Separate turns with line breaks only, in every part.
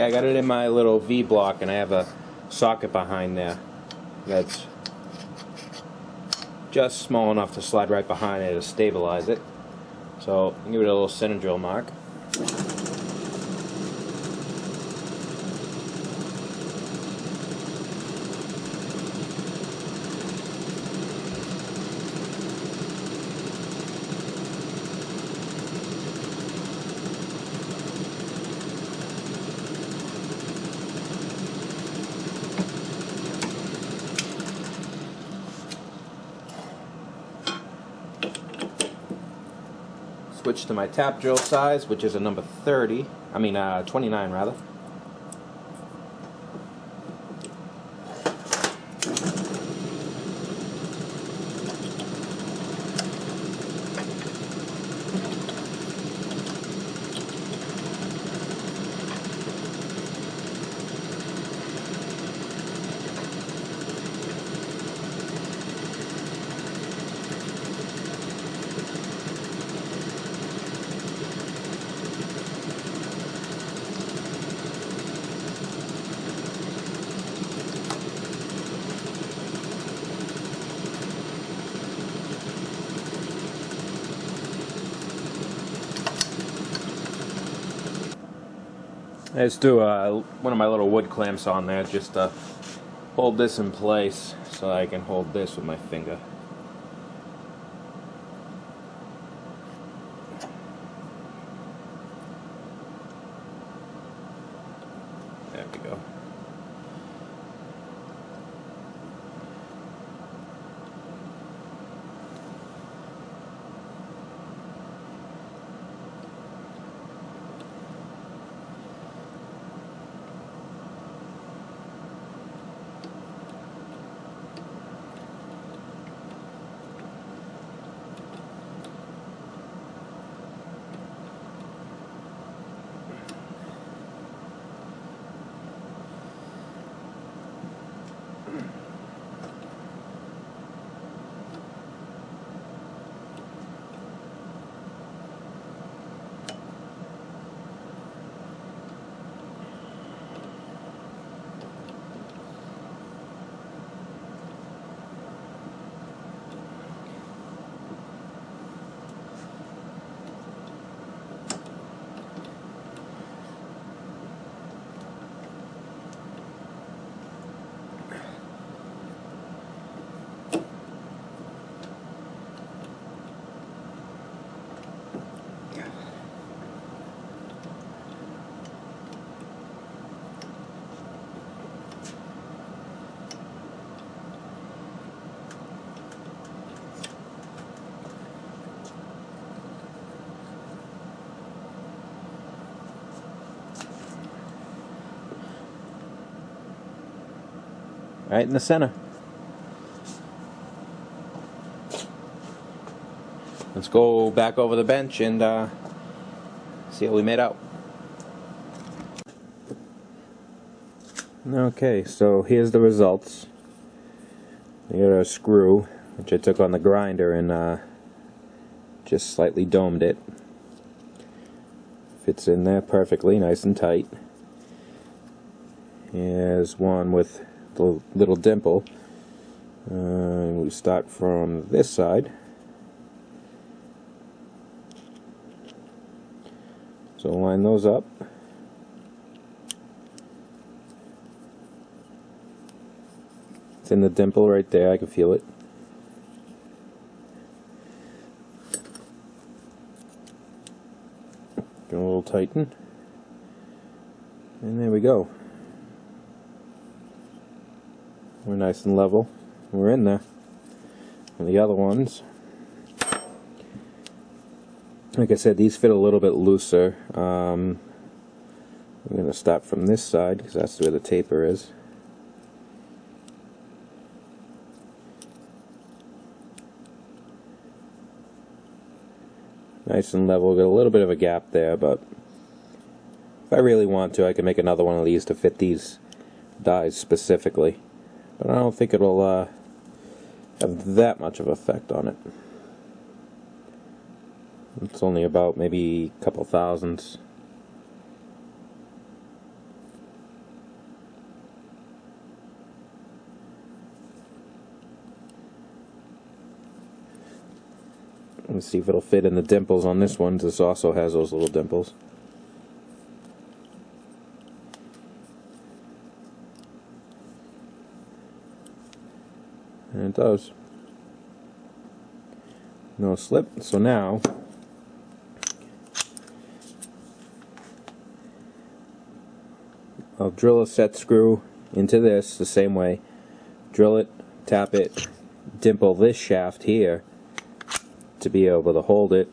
Yeah, I got it in my little V block, and I have a socket behind there that's just small enough to slide right behind it to stabilize it. So give it a little center drill mark. Switch to my tap drill size, which is a number 29 rather. I just do one of my little wood clamps on there just to hold this in place so I can hold this with my finger. There we go. Right in the center. Let's go back over the bench and see what we made out. Okay, so here's the results. I got a screw, which I took on the grinder and just slightly domed it. Fits in there perfectly, nice and tight. Here's one with the little dimple. We start from this side. So line those up. It's in the dimple right there, I can feel it. Give it a little tighten. And there we go. We're nice and level. We're in there. And the other ones, like I said, these fit a little bit looser. I'm going to start from this side because that's where the taper is. Nice and level. Got a little bit of a gap there, but if I really want to, I can make another one of these to fit these dies specifically. But I don't think it'll have that much of an effect on it. It's only about maybe a couple thousandths. Let's see if it'll fit in the dimples on this one. This also has those little dimples. And it does. No slip. So now I'll drill a set screw into this the same way. Drill it, tap it, dimple this shaft here to be able to hold it,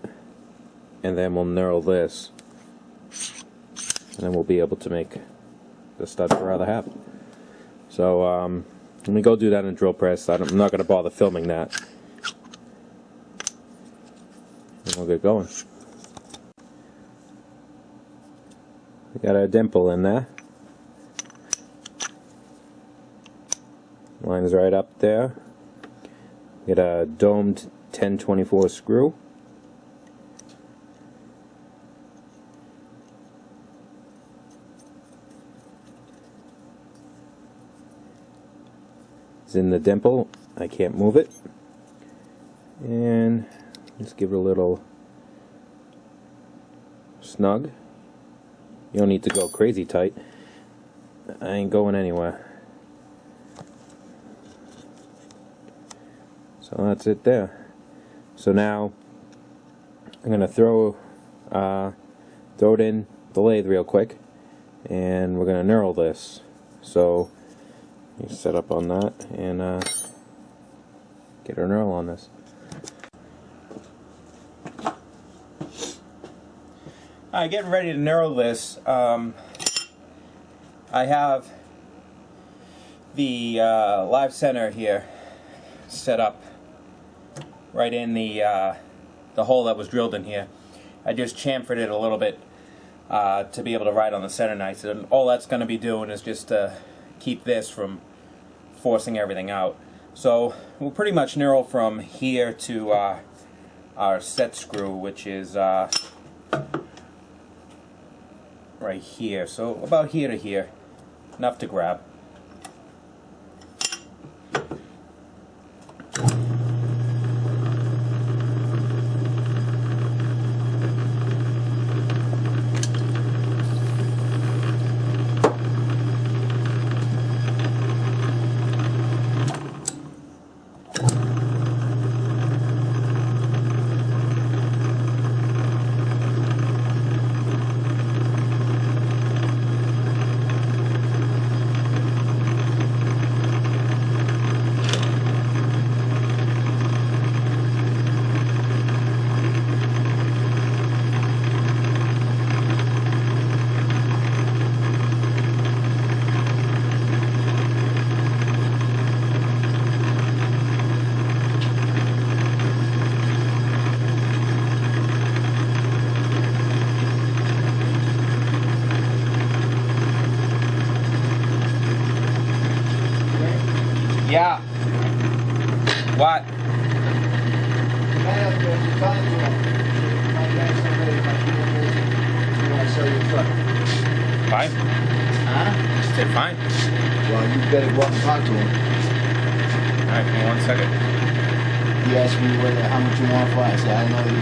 and then we'll knurl this, and then we'll be able to make the stud for our other half. So let me go do that in drill press. I'm not going to bother filming that. And we'll get going. We got a dimple in there. Line's right up there. Get a domed 1024 screw. It's in the dimple. I can't move it. And just give it a little snug. You don't need to go crazy tight. I ain't going anywhere. So that's it there. So now I'm gonna throw it in the lathe real quick, and we're gonna knurl this. So you set up on that and get our knurl on this. Alright, getting ready to knurl this. I have the live center here set up right in the hole that was drilled in here. I just chamfered it a little bit to be able to ride on the center nice, and all that's going to be doing is just to keep this from forcing everything out. So we'll pretty much knurl from here to our set screw, which is right here. So about here to here, enough to grab. Yeah. What? Fine.
Huh?
I said fine.
Well, you better go up and talk to him.
Alright, give me 1 second.
He asked me how much you want for it. I said, I don't know.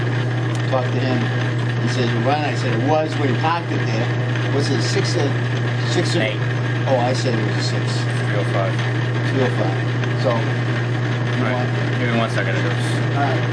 You talk to him. He said, you run. I said, it was when you parked it there. Was it 6 or
8?
Oh, I said it was a 6.
305.
305. So,
Alright, give me 1 second.
Alright.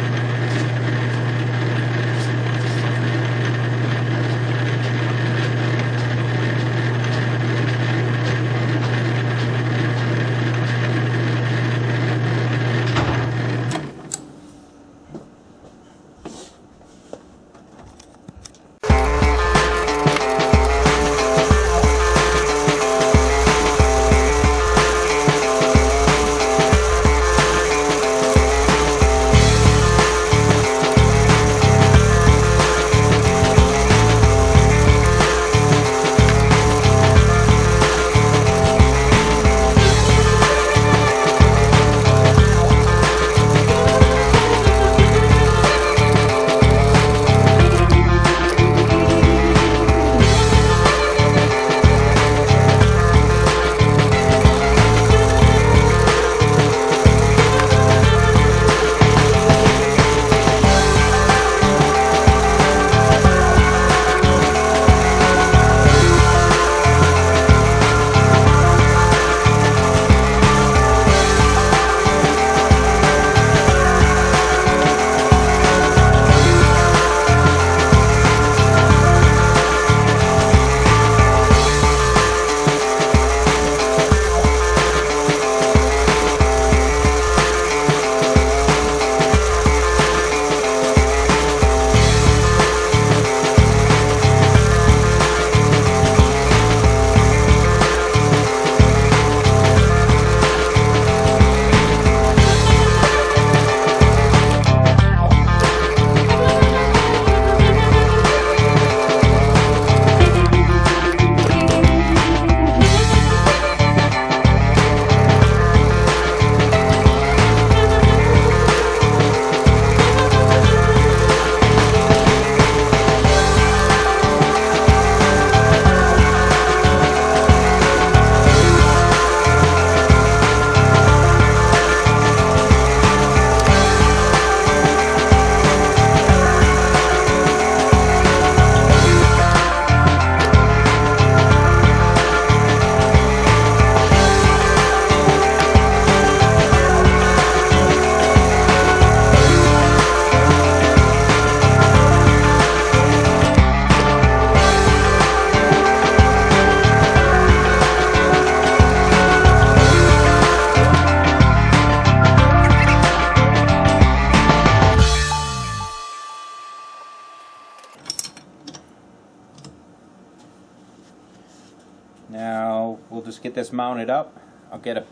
Now we'll just get this mounted up. I'll get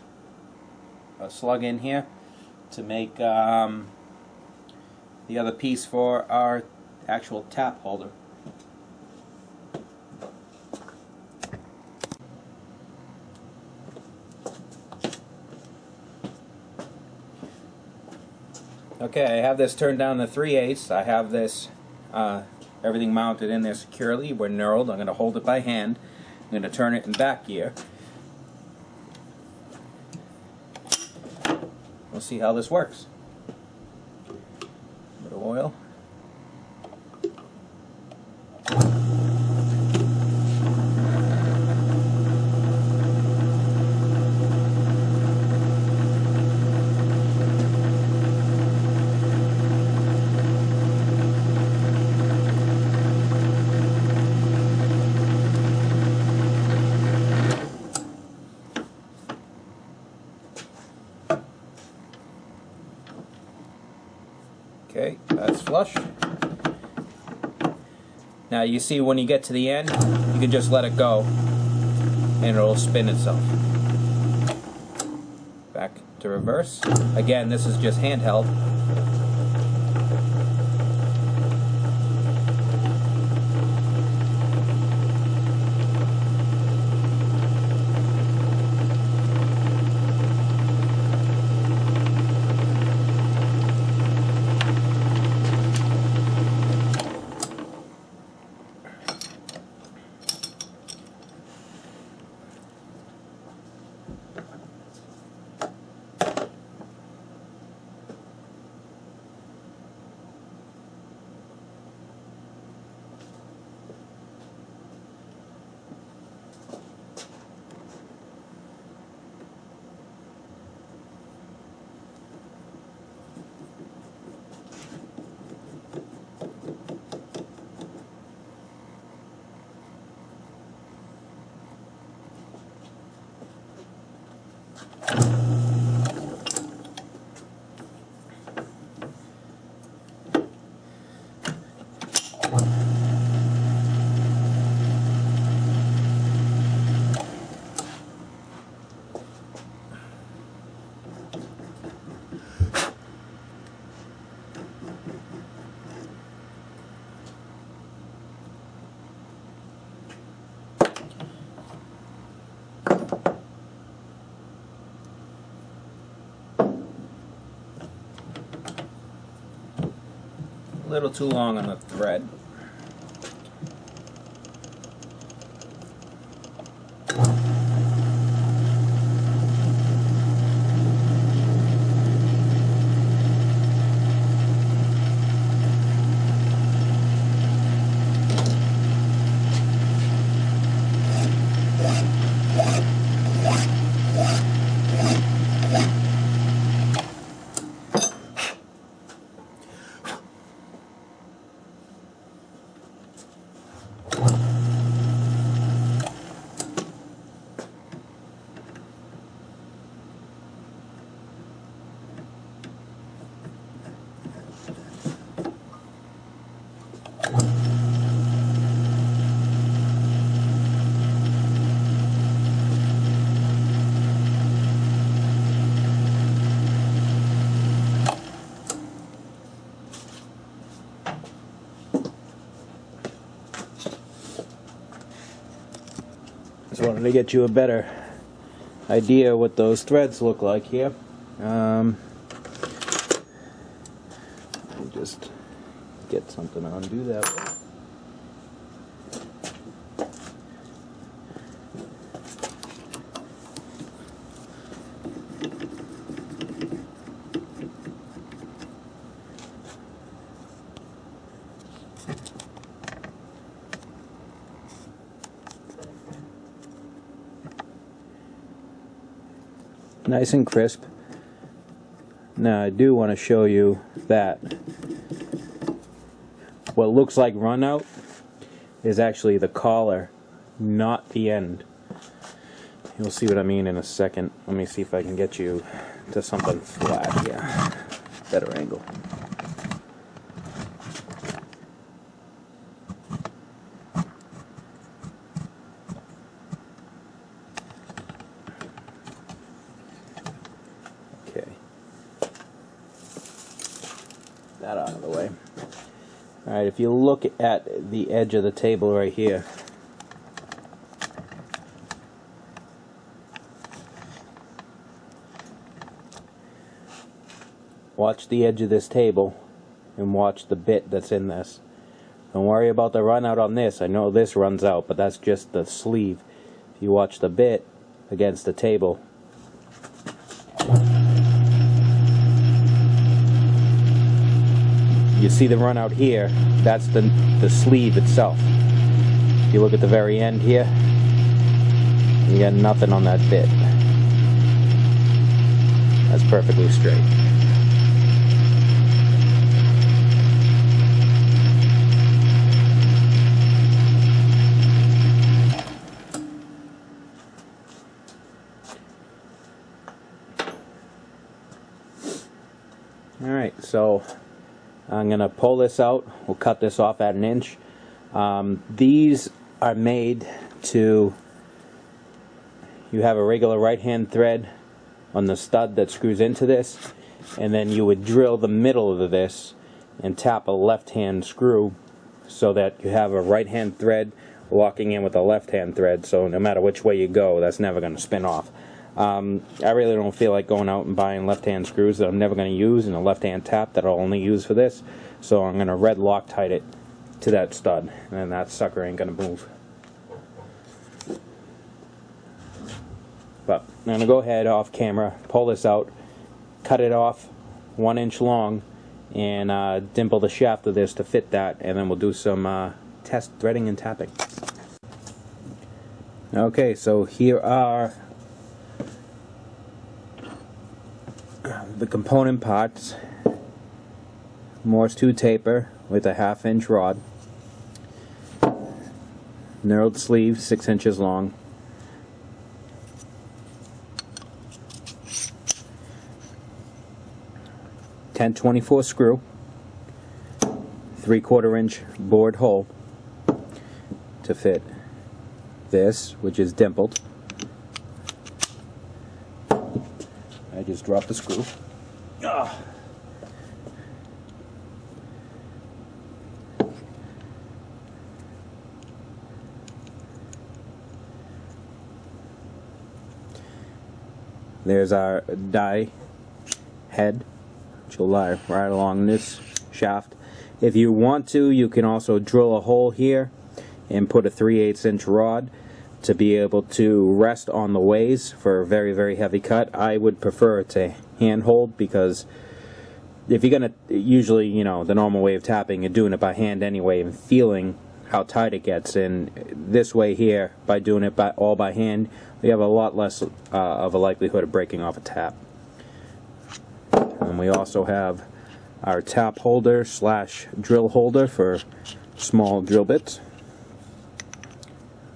a slug in here to make the other piece for our actual tap holder. Okay, I have this turned down to 3/8. I have this everything mounted in there securely. We're knurled. I'm going to hold it by hand. I'm going to turn it in back gear. We'll see how this works. A bit of oil. Okay, that's flush. Now you see when you get to the end, you can just let it go and it'll spin itself. Back to reverse. Again, this is just handheld. A little too long on the thread. Just wanted to get you a better idea what those threads look like here. Let me just get something to undo that way. Nice and crisp. Now I do want to show you that what looks like run out is actually the collar, not the end. You'll see what I mean in a second. Let me see if I can get you to something flat here. Better angle. that out of the way. Alright, if you look at the edge of the table right here, watch the edge of this table and watch the bit that's in this. Don't worry about the run out on this. I know this runs out, but that's just the sleeve. If you watch the bit against the table, you see the run out here, that's the sleeve itself. If you look at the very end here, you got nothing on that bit. That's perfectly straight. Alright, so I'm going to pull this out. We'll cut this off at 1 inch. These are made to, you have a regular right hand thread on the stud that screws into this, and then you would drill the middle of this and tap a left hand screw so that you have a right hand thread locking in with a left hand thread, so no matter which way you go, that's never going to spin off. I really don't feel like going out and buying left-hand screws that I'm never going to use and a left-hand tap that I'll only use for this, so I'm going to red Loctite it to that stud, and then that sucker ain't going to move. But I'm going to go ahead off camera, pull this out, cut it off 1 inch long, and dimple the shaft of this to fit that, and then we'll do some test threading and tapping. Okay, so here are the component parts. Morse 2 taper with a 1/2 inch rod, knurled sleeve 6 inches long, .1024 screw, 3/4 inch bored hole to fit this, which is dimpled. I just dropped the screw. Ugh. There's our die head, which will lie right along this shaft. If you want to, you can also drill a hole here and put a 3/8 inch rod to be able to rest on the ways for a very, very heavy cut. I would prefer to hand hold, because if you're going to, usually, you know, the normal way of tapping, you're doing it by hand anyway and feeling how tight it gets. And this way here, by doing it all by hand, you have a lot less of a likelihood of breaking off a tap. And we also have our tap holder / drill holder for small drill bits,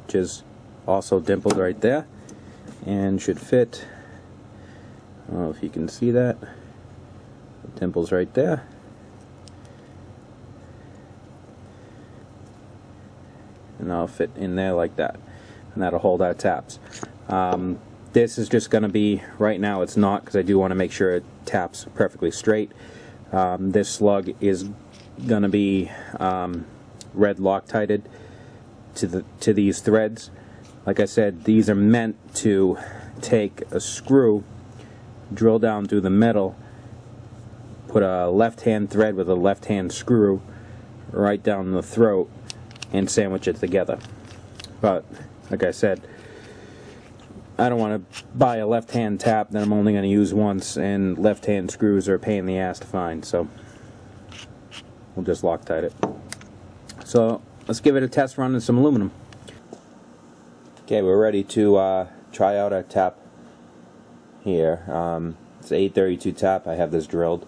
which is also dimpled right there and should fit. I don't know if you can see that. The dimples right there. And that'll fit in there like that. And that'll hold our taps. This is just going to be, right now it's not, because I do want to make sure it taps perfectly straight. This slug is going to be red Loctited to these threads. Like I said, these are meant to take a screw, drill down through the middle, put a left-hand thread with a left-hand screw right down the throat, and sandwich it together. But, like I said, I don't want to buy a left-hand tap that I'm only going to use once, and left-hand screws are a pain in the ass to find, so we'll just Loctite it. So, let's give it a test run in some aluminum. Okay, we're ready to try out our tap here. It's an 832 tap. I have this drilled.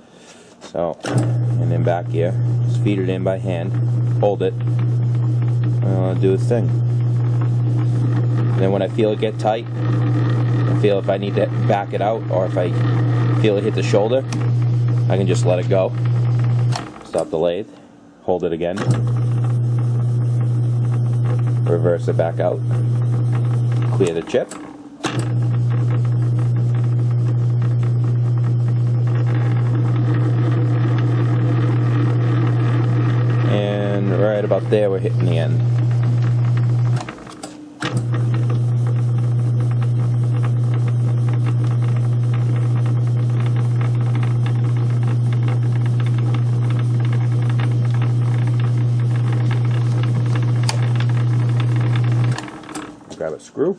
So, and then back here, just feed it in by hand, hold it, and do its thing. And then when I feel it get tight, I feel if I need to back it out, or if I feel it hit the shoulder, I can just let it go. Stop the lathe, hold it again, reverse it back out, clear the chip, about there, we're hitting the end. Grab a screw.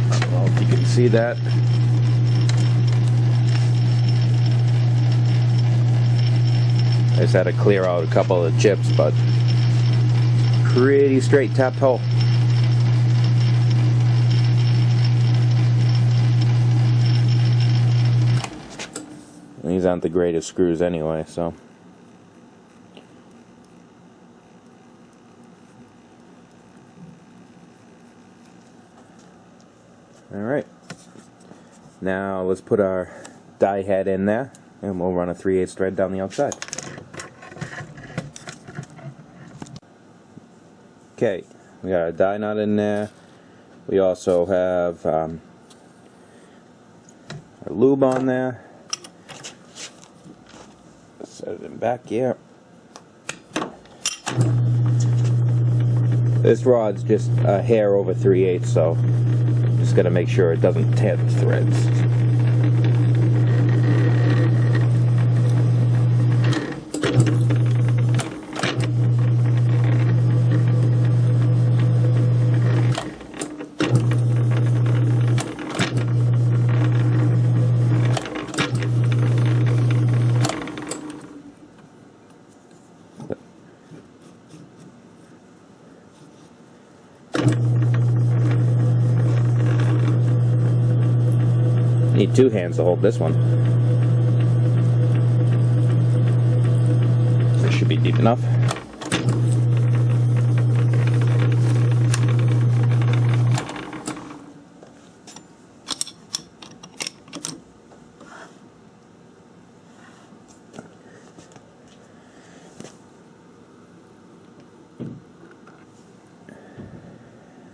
I don't know if you can see that. I just had to clear out a couple of the chips, but pretty straight tapped hole. These aren't the greatest screws anyway, so. Alright. Now let's put our die head in there, and we'll run a 3/8 thread down the outside. Okay, we got our die nut in there. We also have our lube on there. Set it in back here. This rod's just a hair over 3/8, so just gotta make sure it doesn't tear the threads. Need two hands to hold this one. This should be deep enough.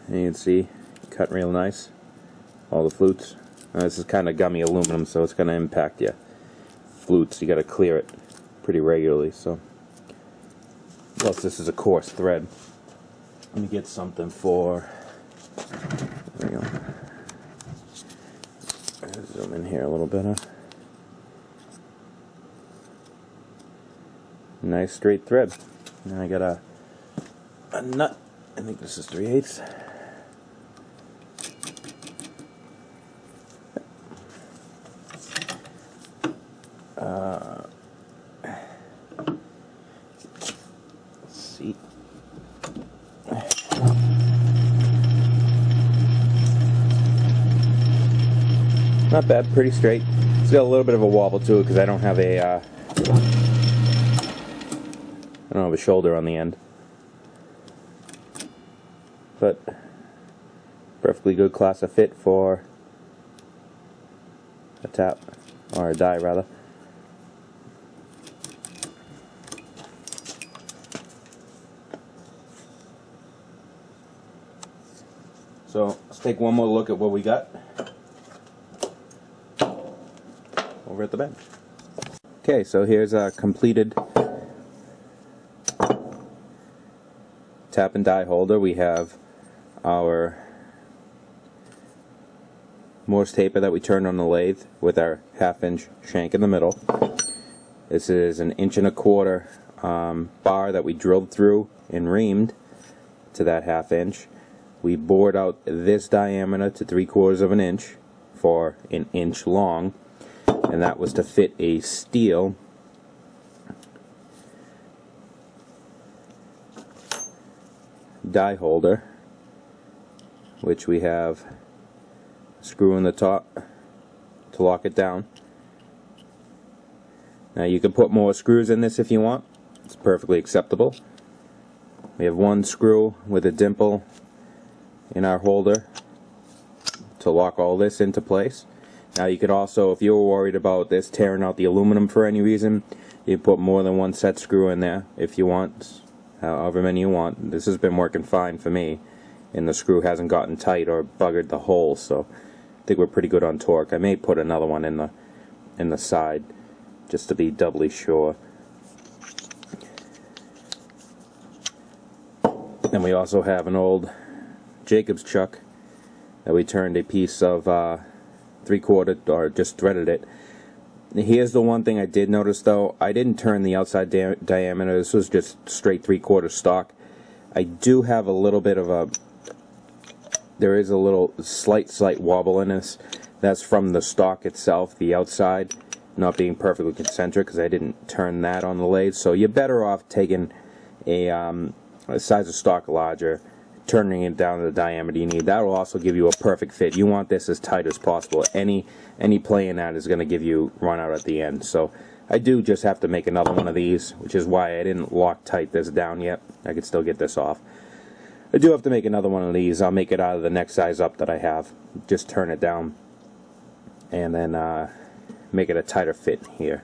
And you can see, cut real nice, all the flutes. This is kind of gummy aluminum, so it's going to impact your flutes. You got to clear it pretty regularly. So, plus this is a coarse thread. Let me get something for. There we go. Zoom in here a little bit. Nice straight thread. Now I got a nut. I think this is 3/8. Let's see. Not bad, pretty straight. It's got a little bit of a wobble to it because I don't have a shoulder on the end. But perfectly good class of fit for a tap, or a die rather. So let's take one more look at what we got over at the bench. Okay, so here's our completed tap and die holder. We have our Morse taper that we turned on the lathe with our 1/2" shank in the middle. This is an 1¼ inch bar that we drilled through and reamed to that 1/2". We bored out this diameter to 3/4 inch for 1 inch long, and that was to fit a steel die holder, which we have a screw in the top to lock it down. Now you can put more screws in this if you want. It's perfectly acceptable. We have one screw with a dimple in our holder to lock all this into place. Now you could also, if you were worried about this tearing out the aluminum for any reason, you put more than one set screw in there if you want, however many you want. This has been working fine for me, and the screw hasn't gotten tight or buggered the hole, so I think we're pretty good on torque. I may put another one in the side just to be doubly sure. And we also have an old Jacob's chuck that we turned a piece of 3/4 or just threaded it. Here's the one thing I did notice though, I didn't turn the outside diameter. This was just straight 3/4 stock. I do have a little bit of there is a little slight wobble in this. That's from the stock itself, the outside not being perfectly concentric, because I didn't turn that on the lathe. So you're better off taking a size of stock larger, turning it down to the diameter you need. That will also give you a perfect fit. You want this as tight as possible. Any play in that is going to give you run out at the end. So I do just have to make another one of these, which is why I didn't lock tight this down yet. I could still get this off. I do have to make another one of these. I'll make it out of the next size up that I have. Just turn it down and then make it a tighter fit here,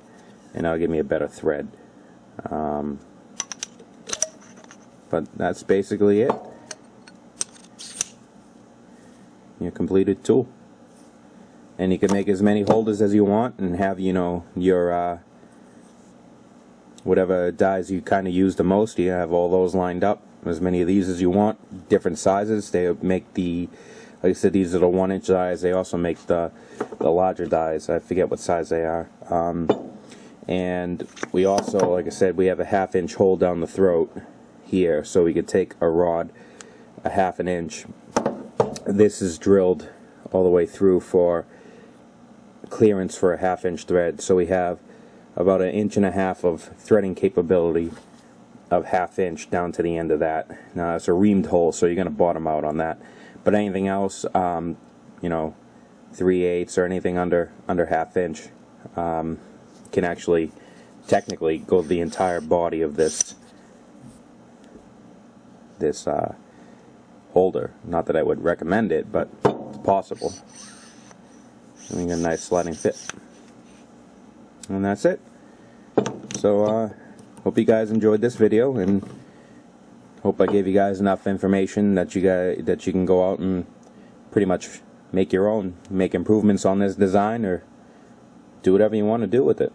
and that'll give me a better thread. But that's basically it. Your completed tool. And you can make as many holders as you want and have, you know, your whatever dies you kind of use the most, you have all those lined up. As many of these as you want, different sizes. They make the, like I said, these are the 1-inch dies. They also make the larger dies. I forget what size they are. And we also, like I said, we have a 1/2 inch hole down the throat here, so we could take a rod a 1/2 inch. This is drilled all the way through for clearance for a 1/2 inch thread, so we have about 1.5 inches of threading capability of 1/2 inch down to the end of that. Now it's a reamed hole, so you're going to bottom out on that. But anything else, you know, 3/8 or anything under 1/2 inch can actually technically go the entire body of this holder. Not that I would recommend it, but it's possible. And we get a nice sliding fit. And that's it. So hope you guys enjoyed this video, and hope I gave you guys enough information that you can go out and pretty much make your own, make improvements on this design, or do whatever you want to do with it.